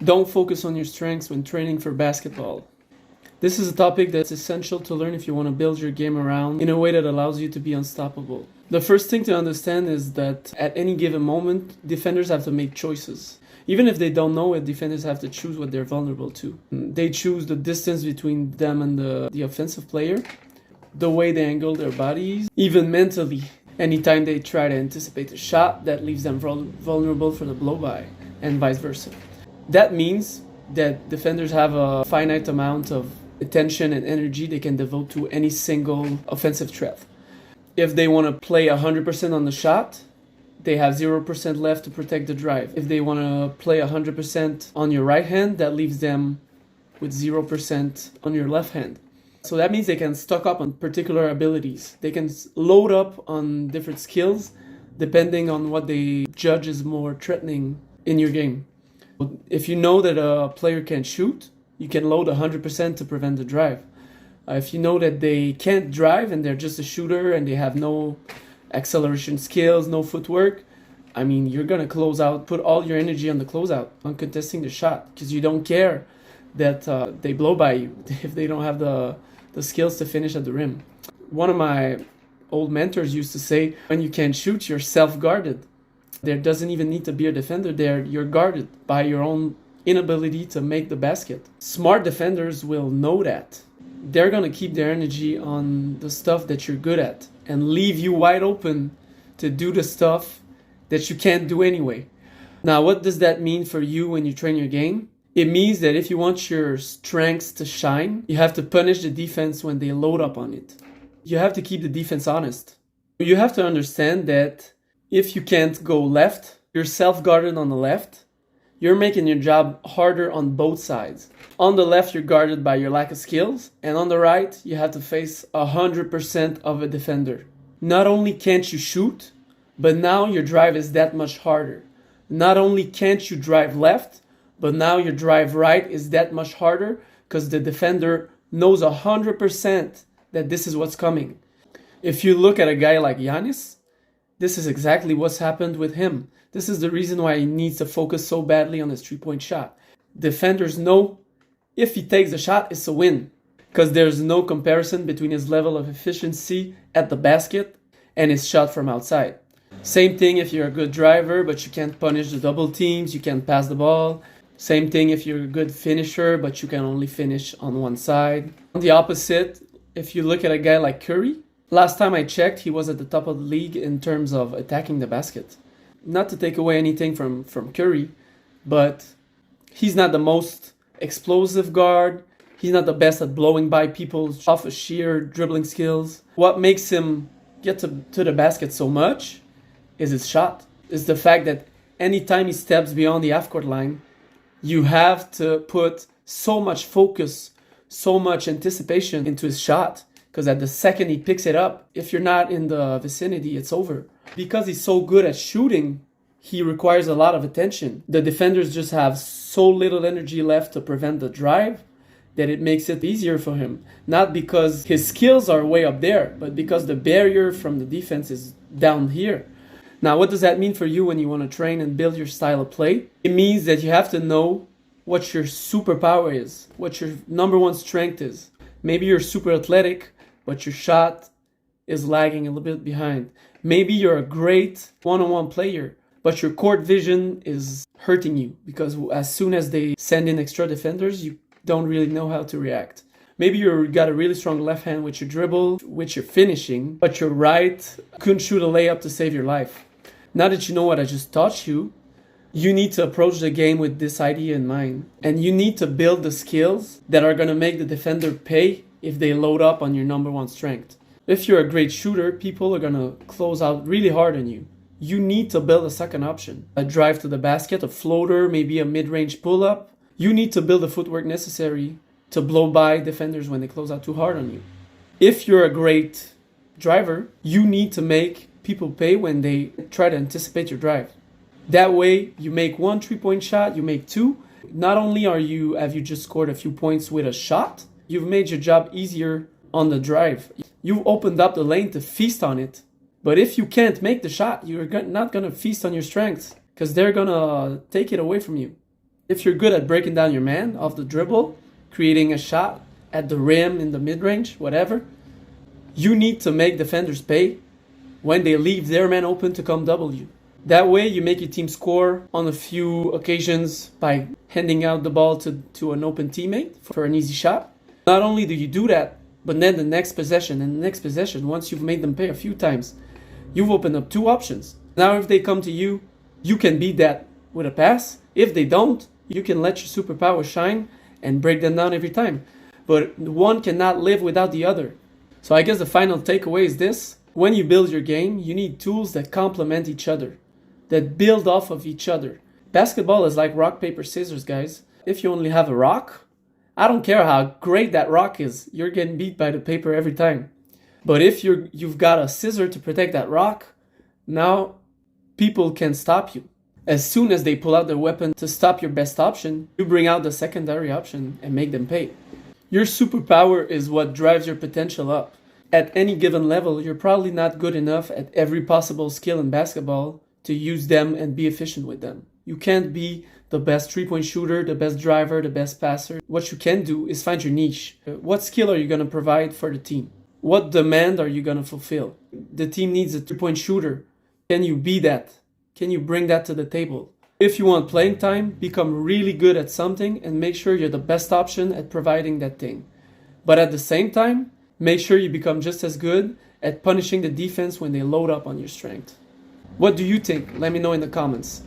Don't focus on your strengths when training for basketball. This is a topic that's essential to learn if you want to build your game around in a way that allows you to be unstoppable. The first thing to understand is that at any given moment, defenders have to make choices. Even if they don't know it, defenders have to choose what they're vulnerable to. They choose the distance between them and the offensive player, the way they angle their bodies, even mentally. Anytime they try to anticipate a shot, that leaves them vulnerable for the blow-by, and vice versa. That means that defenders have a finite amount of attention and energy they can devote to any single offensive threat. If they want to play 100% on the shot, they have 0% left to protect the drive. If they want to play 100% on your right hand, that leaves them with 0% on your left hand. So that means they can stock up on particular abilities. They can load up on different skills depending on what they judge is more threatening in your game. If you know that a player can shoot, you can load 100% to prevent the drive. If you know that they can't drive and they're just a shooter and they have no acceleration skills, no footwork, you're going to close out, put all your energy on the closeout, on contesting the shot, because you don't care that they blow by you if they don't have the skills to finish at the rim. One of my old mentors used to say, when you can't shoot, you're self-guarded. There doesn't even need to be a defender there. You're guarded by your own inability to make the basket. Smart defenders will know that. They're going to keep their energy on the stuff that you're good at and leave you wide open to do the stuff that you can't do anyway. Now, what does that mean for you when you train your game? It means that if you want your strengths to shine, you have to punish the defense when they load up on it. You have to keep the defense honest. You have to understand that if you can't go left, you're self-guarded on the left. You're making your job harder on both sides. On the left, you're guarded by your lack of skills. And on the right, you have to face 100% of a defender. Not only can't you shoot, but now your drive is that much harder. Not only can't you drive left, but now your drive right is that much harder because the defender knows 100% that this is what's coming. If you look at a guy like Giannis, this is exactly what's happened with him. This is the reason why he needs to focus so badly on his three-point shot. Defenders know if he takes the shot, it's a win, because there's no comparison between his level of efficiency at the basket and his shot from outside. Same thing if you're a good driver, but you can't punish the double teams, you can't pass the ball. Same thing if you're a good finisher, but you can only finish on one side. On the opposite, if you look at a guy like Curry, last time I checked, he was at the top of the league in terms of attacking the basket. Not to take away anything from Curry, but he's not the most explosive guard. He's not the best at blowing by people off of sheer dribbling skills. What makes him get to the basket so much is his shot. It's the fact that anytime he steps beyond the half-court line, you have to put so much focus, so much anticipation into his shot. Because at the second he picks it up, if you're not in the vicinity, it's over. Because he's so good at shooting, he requires a lot of attention. The defenders just have so little energy left to prevent the drive that it makes it easier for him. Not because his skills are way up there, but because the barrier from the defense is down here. Now, what does that mean for you when you want to train and build your style of play? It means that you have to know what your superpower is, what your number one strength is. Maybe you're super athletic, but your shot is lagging a little bit behind. Maybe you're a great one-on-one player, but your court vision is hurting you because as soon as they send in extra defenders, you don't really know how to react. Maybe you got a really strong left hand with your dribble, with your finishing, but your right couldn't shoot a layup to save your life. Now that you know what I just taught you, you need to approach the game with this idea in mind. And you need to build the skills that are going to make the defender pay if they load up on your number one strength. If you're a great shooter, people are going to close out really hard on you. You need to build a second option. A drive to the basket, a floater, maybe a mid-range pull-up. You need to build the footwork necessary to blow by defenders when they close out too hard on you. If you're a great driver, you need to make people pay when they try to anticipate your drive. That way, you make one three-point shot, you make two. Not only have you just scored a few points with a shot, you've made your job easier on the drive. You've opened up the lane to feast on it. But if you can't make the shot, you're not going to feast on your strengths because they're going to take it away from you. If you're good at breaking down your man off the dribble, creating a shot at the rim, in the mid-range, whatever, you need to make defenders pay when they leave their man open to come double you. That way you make your team score on a few occasions by handing out the ball to an open teammate for an easy shot. Not only do you do that, but then the next possession and the next possession, once you've made them pay a few times, you've opened up two options. Now if they come to you, you can beat that with a pass. If they don't, you can let your superpower shine and break them down every time. But one cannot live without the other. So I guess the final takeaway is this. When you build your game, you need tools that complement each other, that build off of each other. Basketball is like rock, paper, scissors, guys. If you only have a rock, I don't care how great that rock is, you're getting beat by the paper every time. But if you've got a scissor to protect that rock, now people can stop you. As soon as they pull out their weapon to stop your best option, you bring out the secondary option and make them pay. Your superpower is what drives your potential up. At any given level, you're probably not good enough at every possible skill in basketball to use them and be efficient with them. You can't be the best three-point shooter, the best driver, the best passer. What you can do is find your niche. What skill are you going to provide for the team? What demand are you going to fulfill? The team needs a three-point shooter. Can you be that? Can you bring that to the table? If you want playing time, become really good at something and make sure you're the best option at providing that thing. But at the same time, make sure you become just as good at punishing the defense when they load up on your strength. What do you think? Let me know in the comments.